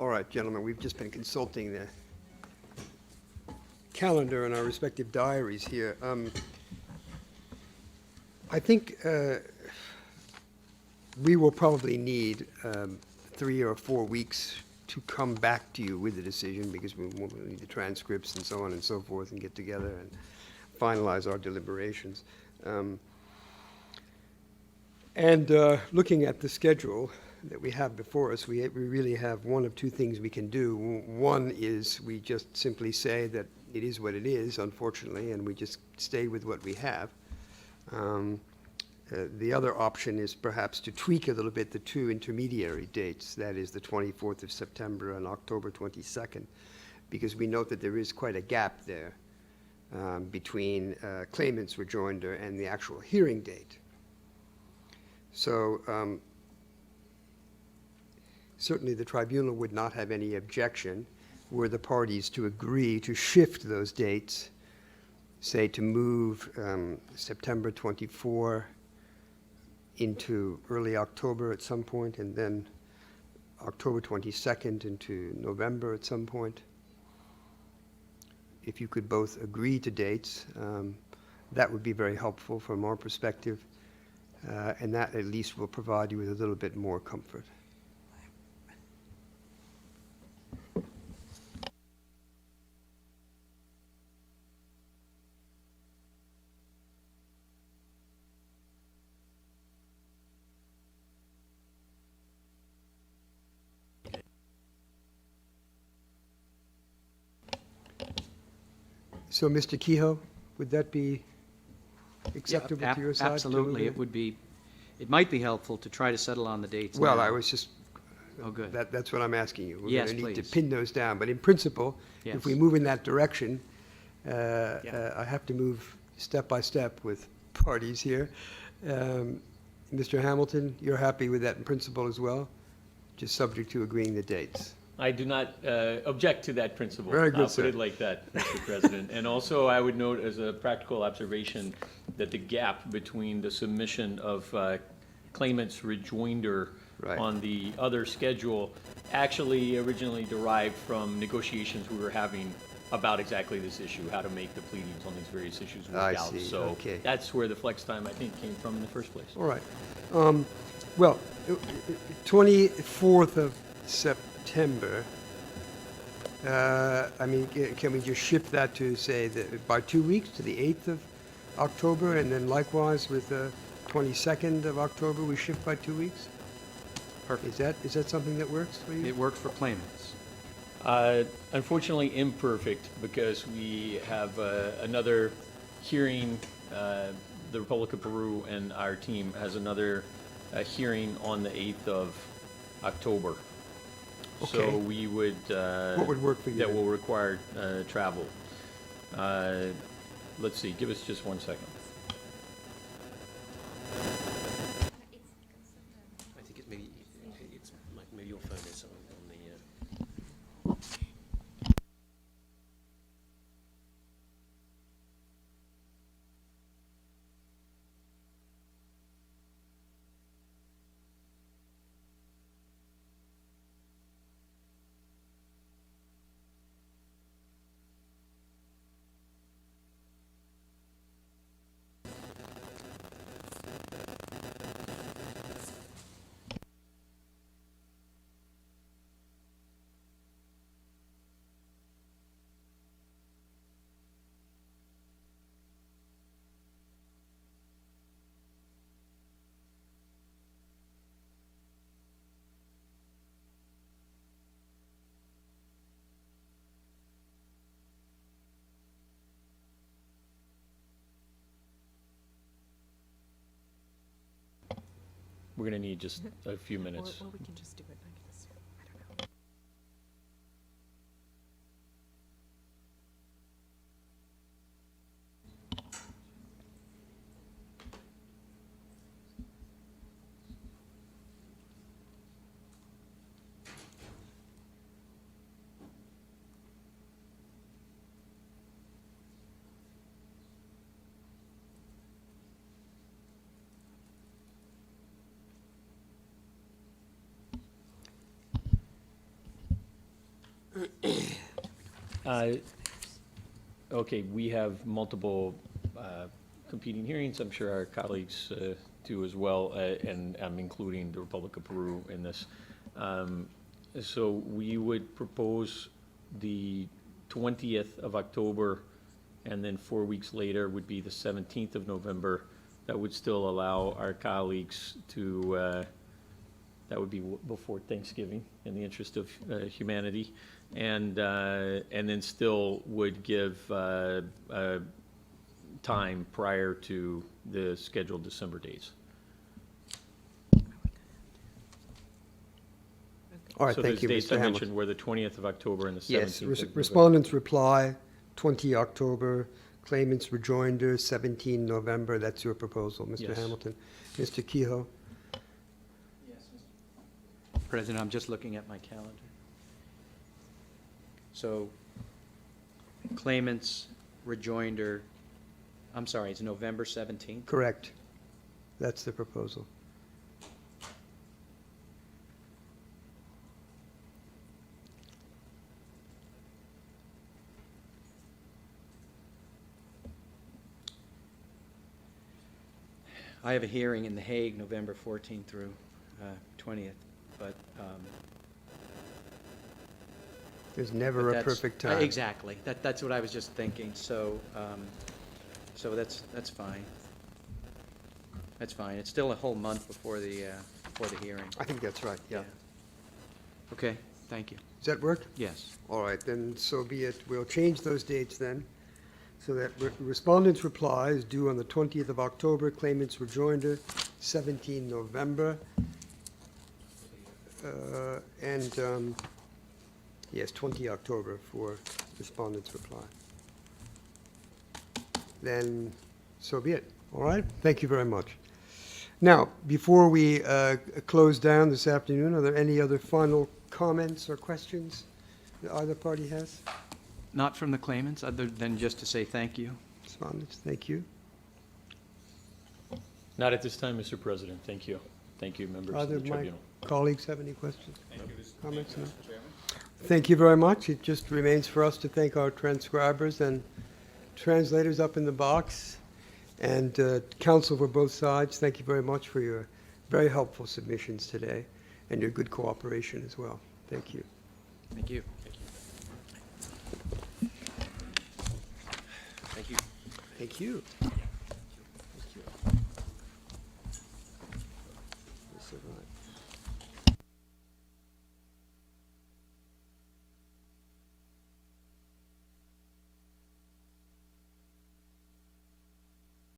All right, gentlemen, we've just been consulting the calendar and our respective diaries here. I think we will probably need 3 or 4 weeks to come back to you with the decision, because we will need the transcripts and so on and so forth and get together and finalize our deliberations. Looking at the schedule that we have before us, we really have one of two things we can do. One is we just simply say that it is what it is, unfortunately, and we just stay with what we have. The other option is perhaps to tweak a little bit the two intermediary dates, that is the 24th of September and October 22nd, because we note that there is quite a gap there between claimant's rejoinder and the actual hearing date. So certainly the tribunal would not have any objection were the parties to agree to shift those dates, say to move September 24 into early October at some point, and then October 22nd into November at some point. If you could both agree to dates, that would be very helpful from our perspective, and that at least will provide you with a little bit more comfort. So, Mr. Kehoe, would that be acceptable to your side? Absolutely. It would be, it might be helpful to try to settle on the dates Well, now. I was just, Oh, good. that's what I'm asking you. Yes, We're going to need to please. pin those down. But in principle, Yes. if we move in that direction, Yeah. I have to move step by step with parties here. Mr. Hamilton, you're happy with that in principle as well? Just subject to agreeing the dates. I do not object to that principle. Very good, I'll sir. put it like that, Mr. President. And also, I would note as a practical observation that the gap between the submission of claimant's rejoinder Right. on the other schedule actually originally derived from negotiations we were having about exactly this issue, how to make the pleadings on these various issues work I out. see, So okay. that's where the flex time, I think, came from in the first place. All right. Well, 24th of September, I mean, can we just shift that to, say, by 2 weeks, to the 8th of October, and then likewise with the 22nd of October, we shift by 2 weeks? Perfect. Is that something that works for you? It worked for claimants. Unfortunately imperfect, because we have another hearing, the Republic of Peru and our team has another hearing on the 8th of October. Okay. So we would... What would work for you That then? will require travel. Let's see, give us just 1 second. I think it's maybe your phone is on the. We're going to need just a few minutes. Or we can just do it like this. I don't know. Okay, we have multiple competing hearings. I'm sure our colleagues do as well, and I'm including the Republic of Peru in this. So we would propose the 20th of October, and then 4 weeks later would be the 17th of November. That would still allow our colleagues to, that would be before Thanksgiving, in the interest of humanity, and then still would give time prior to the scheduled December dates. All right, So thank those you, dates Mr. I Hamilton. mentioned were the 20th of October and the 17th Yes, of November. respondents' reply, 20 October, claimants' rejoinder, 17 November. That's your proposal, Mr. Yes. Hamilton. Mr. Kehoe? President, I'm just looking at my calendar. So claimants, rejoinder, I'm sorry, it's November 17th? Correct. That's the proposal. I have a hearing in The Hague, November 14th through 20th, but. There's never but a that's- perfect time. Exactly. That's what I was just thinking, so, so that's fine. That's fine. It's still a whole month before the hearing. I think that's right, yeah. Okay, thank you. Does that work? Yes. All right, then so be it. We'll change those dates then, so that respondents' reply is due on the 20th of October, claimants' rejoinder, 17 November. And, yes, 20 October for respondents' reply. Then, so be it. All right? Thank you very much. Now, before we close down this afternoon, are there any other final comments or questions that either party has? Not from the claimants, other than just to say thank you. Respondents, thank you. Not at this time, Mr. President. Thank you. Thank you, members of Other the my tribunal. colleagues have any questions? Comments? No? Thank you very much. It just remains for us to thank our transcribers and translators up in the box, and counsel for both sides. Thank you very much for your very helpful submissions today and your good cooperation as well. Thank you. Thank you. Thank you. Thank you.